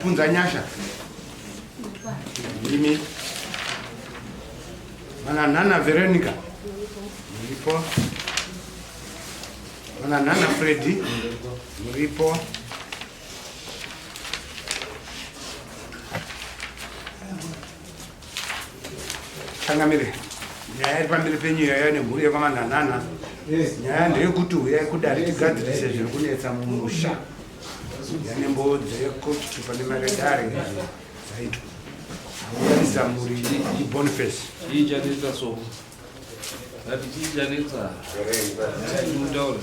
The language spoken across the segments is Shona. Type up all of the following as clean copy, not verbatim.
Funza nyasha. Mimi. Nana Veronica. Mlipo. Nana Freddy. Mlipo. Tangamire. Nyaya pamberi penyu yayone mhuri kama nana. Nyaya ndeyekuti uyai kudari tigadzirise zviri kunetsa mumusha. Yani mbodze yekuti pane maredare zaitwa. Auyarisa muri Boniface. Ijanetsa so. Ati ijanetsa. Mutaura.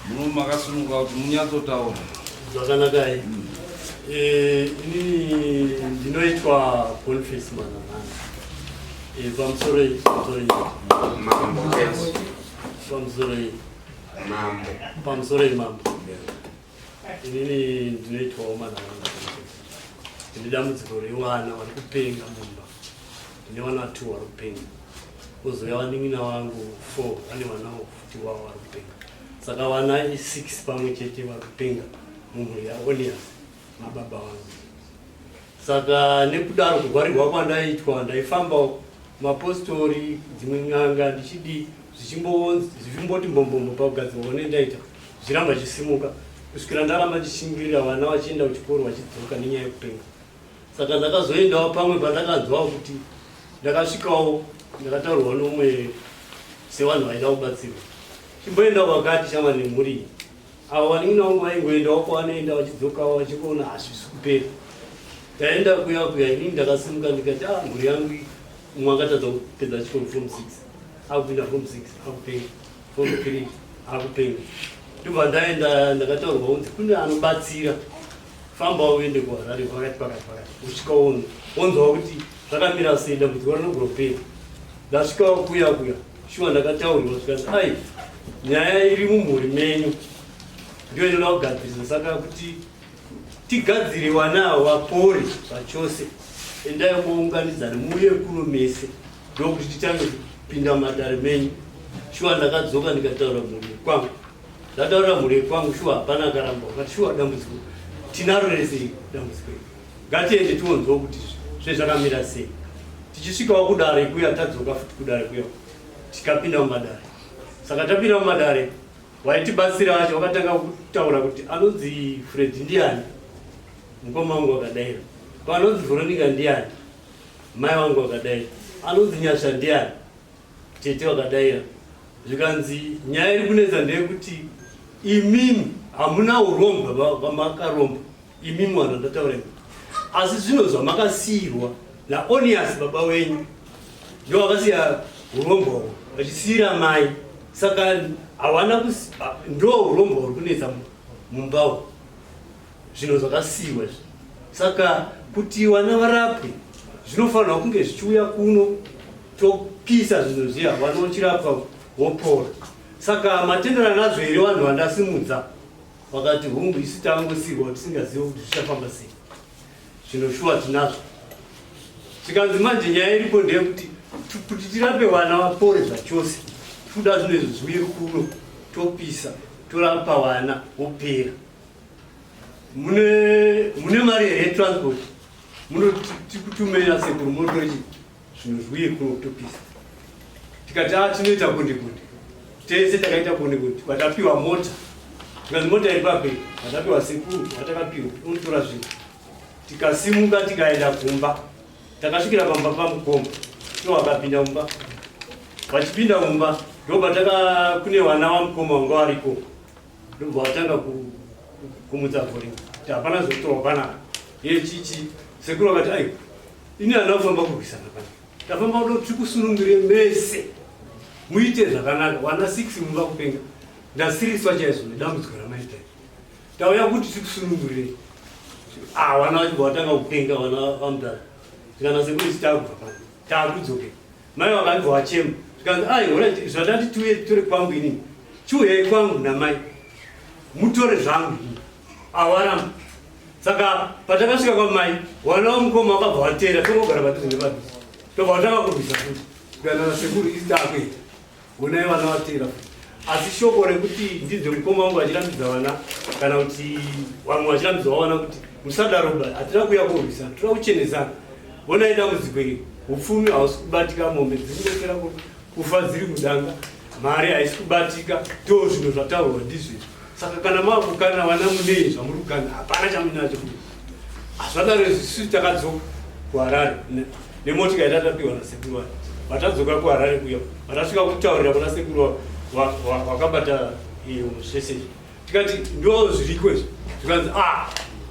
Muno makasununga kuti munyatsotaura. Zvakanaka ini ndinoitwa Boniface Manana. Pamsore mambo. Ini ndinoitwa Manana. Ndidambudziko rewana vari kupenga mumba. Ndine vana 2 vari kupenga. Kuzouya vanin'ina vangu 4 vane vana futi wavo vari kupenga. Saka vana 6 pamwe chete vari kupenga mumhuri yaOnias nababa vangu. Saka nekudaro kugwarirwa kwandaitwa ndaifamba mapostori dzimwe n'anga ndichidi zvichimboti mbombombo pakugadzirwa nendaita zviramba chisimuka kusvikira ndaramba ndichishingirira vana vachienda kuchikoro vachidzoka nenyaya yekupenga. Saka ndakazoendawo pamwe pandakanzwawo kuti ndakasvikawo ndakataurirwa nomwe sevanhu vaida kubatsirwa chimboenda kwakati chama nemhuri avo vanin'ina vangu vaingoendawo kwavanoenda vachidzokawo vachikuona hazvisi kupera. Ndaenda kuya inini ndakasimuka ndikati mhuri yangu umwe akatadza kupedza chikoro form 6 akupinda form 6 akupenga form 3 akupenga. Ndobva ndaenda ndakataurirwa kunzi kune anobatsira famba uende kuHarare pakati usvika wonzwa kuti zvakamira sei dambudziko rinogopera. Ndasvikawo kuya shuwa ndakataurirwa zvikati nyaya iri mumhuri menyu ndiyo inoda kugadzirisa. Saka kuti tigadzire vana vapore zvachose endai muunganidzane muuye kuno mese ndokuti titange kupinda mumadare menyu. Shuwa ndakadzoka ndikataura mhuri kwangu. Ndataura mhuri kwangu shuwa hapana akaramba wakati shuwa dambudziko tinaro rese dambudziko ngatiende tionzwa kuti zvezvakamira sei. Tichisvikawo kudare kuya tadzoka futi kudare kuya tikapinda mumadare. Saka tapinda mumadare waitibatsira vacho vakatanga kutaura kuti anonzi Fred ndiani mukoma wangu wakadaira, anonzi Veronica ndiani mai wangu wakadaira, anonzi Nyasha ndiani tete wakadaira. Zvikanzi nyaya iri kunetsa ndeyekuti imimi hamuna urombo vamakaromba imimi vanhu ndataura asi zvino zvamakasiyirwa naOnias baba wenyu ndio vakasiya urombo vachisiyira mai. Saka hawana ndo urombo huri kunetsa mumbawo zvino zvakasiyiwa. Saka kuti vana varapwe zvinofanirwa kunge zvichiuya kuno topisa zvinhu zviya vana vachirapwa vopora. Saka matendera nazvo here vanhu vandasimudza vakati hungu isi tangosiyirwa tisingazivi kuti zvichafamba sei. Zvino shuwa tinazvo. Tikanzi manje nyaya iripo ndeyekuti kuti tirape vana vapore zvachose toda zvinhu izvi zviuye kuno topisa torapa vana vopera. Mune mari here yetransport munotikutumira sekuru motochi zvinhu zviuye kuno topisa. Tikati tinoita kunde tese takaita kunde vatapiwa mota. Tikanzi mota iri paperi vatapiwa sekuru vatakapiwa unotora zvinhu. Tikasimuka tikaenda kumba takasvikira pamba pamukoma ndo vakapinda mumba. Vachipinda mumba ndobva kune vana vamukoma vanga variko ndobva vatanga kumutsa vhoringa kuti hapana zvokutorwa panaka chichi. Sekuru vakati ini hana kufamba kurwisana pana tafamba kuti tiri kusunungire mese muite zvakanaka. Vana 6 mumba kupenga ndasiriswa chaizvo nedambudziko ramaita tauya kuti tiri kusunungirei vana vachibva vatanga kupenga vana vamudara. Tikana sekuru chitagubva pana taakudzoke mai vakabva vachema. Zvikanzi zvadati tore kwangu inini chiuyai kwangu namai mutore zvangu avaramba. Saka patakasvika kwamai vana vamukoma vakabva vatera tongogara padhuze nepadhuze tobva vatanga kurwisa futi. Tikana sekuru isi taakuita onai vana vatera futi. Asi shoko rekuti ndizvo mukoma wangu vachirambidza vana kana kuti vamwe vachirambidza vana kuti musadaro hatina kuya kurwisana toda kuchenesana ona idambudziko iri upfumi hausi kubatika mombe dzinorekera kufa dziri mudanga mari haisi kubatika ndo zvinhu zvataurwa ndizvezvo saka kana makukana vana munei zvamuri kukana hapana chamunacho hazvadaro isusu takadzoka kuharare nemotika yatatapiwa nasekuru wacho vatadzoka kuharare kuya vatasvika kutaurira kuna sekuru wakabata zvese tikati ndo zviriko izvo tikanzi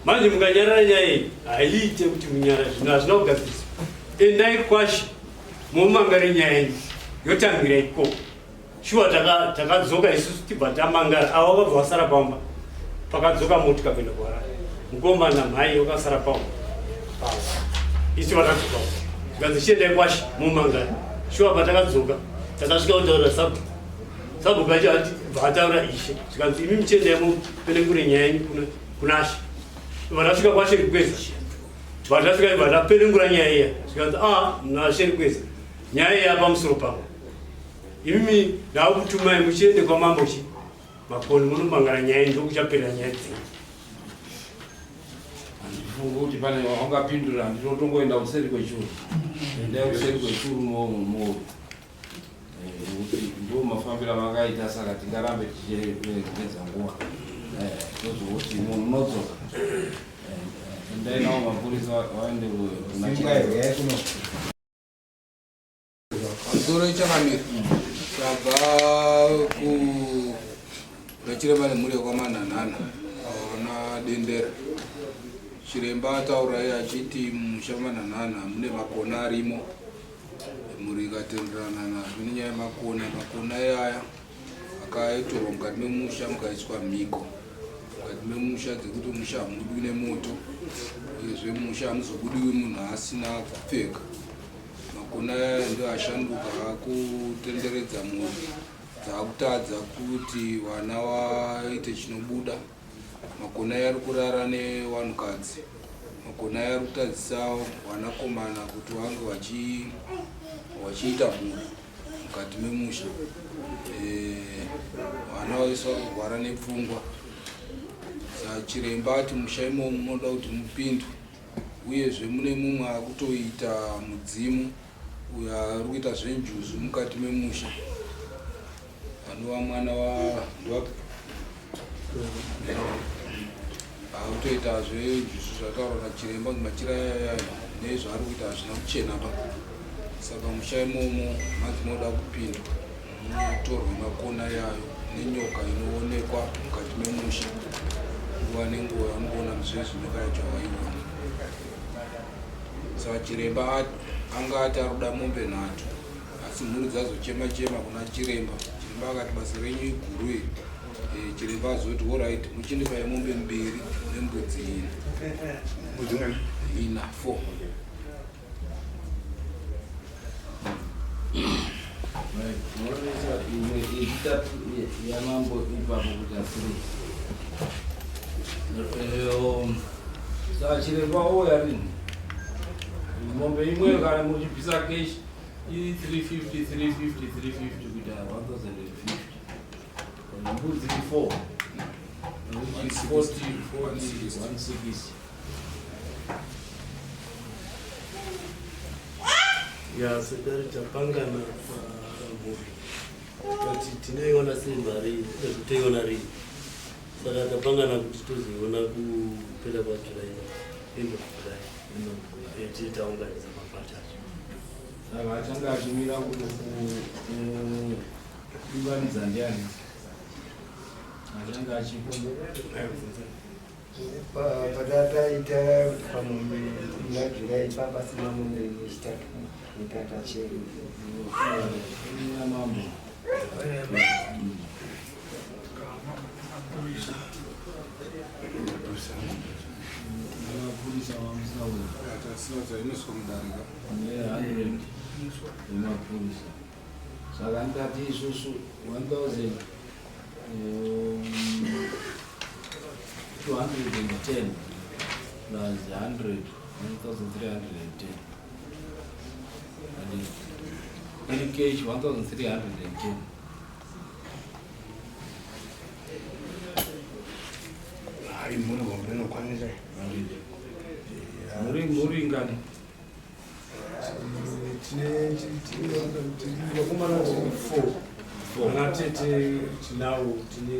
manje mukanyarara nyaya iyi haiite kuti munyara zvino hazvina kugadziriswa endai kwashi momangare nyaya yenyu yotangira ikoko shuwa takadzoka isusu tibva tamangara ava vakabva vasara pamba pakadzoka motika kuenda kuharare mukoma namhai wakasara pamba isu vatadzoka tikanzi chiendai kwashi momangara shuwa patakadzoka takasvika kutaurira sabhuku vacho ati bva ataura ishe tikanzi imi muchiendai mupenengure nyaya yenyu kuna she vatasvika kwasheri kweza vatasvika vatapenengura nyaya iya tikanzi nasheri kweza nyaya iya pamusoro pavo imimi ndaakutumai muchiende kwamambochi makoni munomangara nyaya ndokuchapera nyaya dzenyu handifunga kuti pane waungapindura handinotongoenda kuseri kwechuru endai kuseri kwechuru mouri ndo mafambiro amakaita saka tingarambe tichipedza nguva tozokuti munodzoka endai nawo mapurisa waende Masoro ichakamira tabva kuchiremba nemhuri yekwamanhanhana ona dendera chiremba ataurai achiti musha manhanhana mune makona arimo mhuri ikatenderana nazvo nenyaya yemakona yaya akaitorwa mukati memusha mukaiswa mhiko mukati memusha dzekuti musha hamudiwi nemoto uyezve musha hamuzobudiwi munhu asina kupfeka makona yaya ndo ashanduka akutenderedza mhuri dzaakutadza kuti vana vaite chinobuda makona aya ari kurara nevanhukadzi makona aya ari kutadzisa vanakomana kuti vange vachiita mhuri mukati memusha vana vaiswa kurwara nepfungwa chiremba ati musha imomo munoda kuti mupindwe uyezve mune mumwe akutoita mudzimu uyo ari kuita zvenjuzu mukati memusha anova mwana akutoita zvenjuzu zvataurwa nachiremba kuti machira yayayo nezvaari kuita hazvina kuchena pa saka musha imomo manzi moda kupindwa mutorwe makona yayo nenyoka inoonekwa mukati memusha nguva nenguva anoona muzvezvinyoka yacho hawaiona saka chiremba anga ati aruda mombe nhatu asi mhuri dzazochema kuna chiremba akati basa renyu iguru iri chiremba azoti orit muchindipai mombe 2 nembudzi 4 munoisa imwe yechitatu yamambo ipapo kuti asiri saka chiremba ouya rini mombe imwe kana muchibvisa keshi iri 350 kuita 1050 mbudzi 4 160 ya sedari tapangana pamhuri kuti tinoiona semari nekutoiona rini saka tapangana kuti tozoiona kupera kwajurai endojurai tiitaunganidza mabata acho saka achange achimira kuti kudibanidza ndiani achange patataita pamombe najurai papasina mombe nechitatu netata chero mambo mapurisa vamusauri inoswa mudarika 100 emapurisa saka ndikati isusu 1000 210 plus 100 1310 iri cash 1310 hai mhuri hombe inokwanisa muri ngani Kumana 4. Anatete tinao tine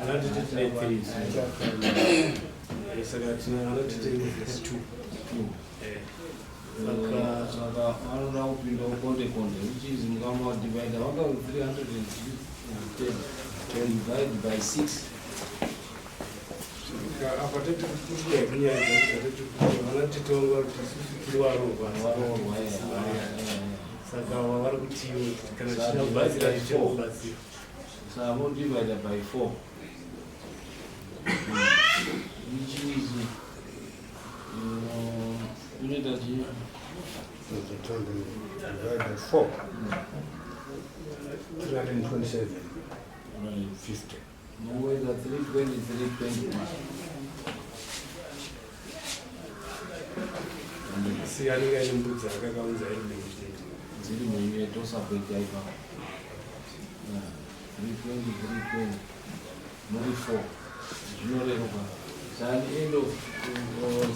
anatete tine 3. Saka tina anatete 2. Saka anoda kupinda konde which is mukama divide waka 310 divide by 6 apa tete kuya kunya tete anatete wanga kuliwaro warorwa saka vari kutiwo kana china kubazira chichobazira saka mo divide by 4 which is unoita chii divided by 4 327 50 noweza 320 siyanika ine mbudzi akakaunza iri nemuchitete dziri muimeto sabheti aipa 320 muri 4 zvinoreruka sani endo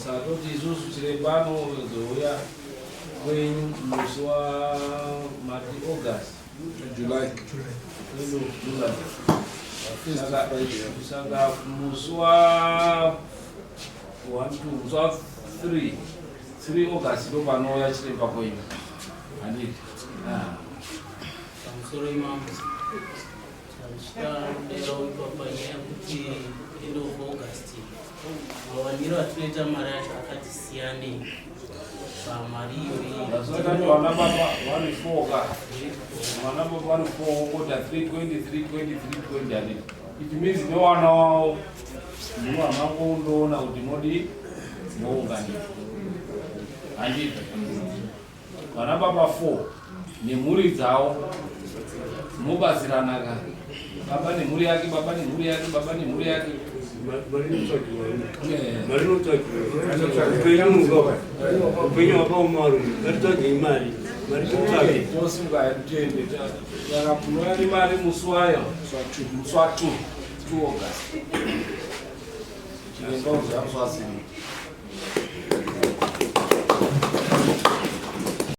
satoti isusu chirembano zouya kwenyu musi wa mati august July. Saka musi wa 3 august ndo panouya chiremba kwenyu handiti pamusoro imamo tichidaro ipapanyaya kuti end of august mawaniro atinoita mari yacho akati siyanei pamari Saka vana baba vane 4 ka vana baba vane 4 ngoda 320 handiti it means newana wavo ndiwa mangu ndoona kuti modi mounganira handiti vana baba 4 nemhuri dzavo mobaziranaka baba nemhuri yake baba nemhuri yake baba nemhuri yake upenyu wakaomarume ngatitsvage imari mari titsvage tosingaitende yakapunoya nemari musi wayo musi wa 2 august chiremba uzvaruswasini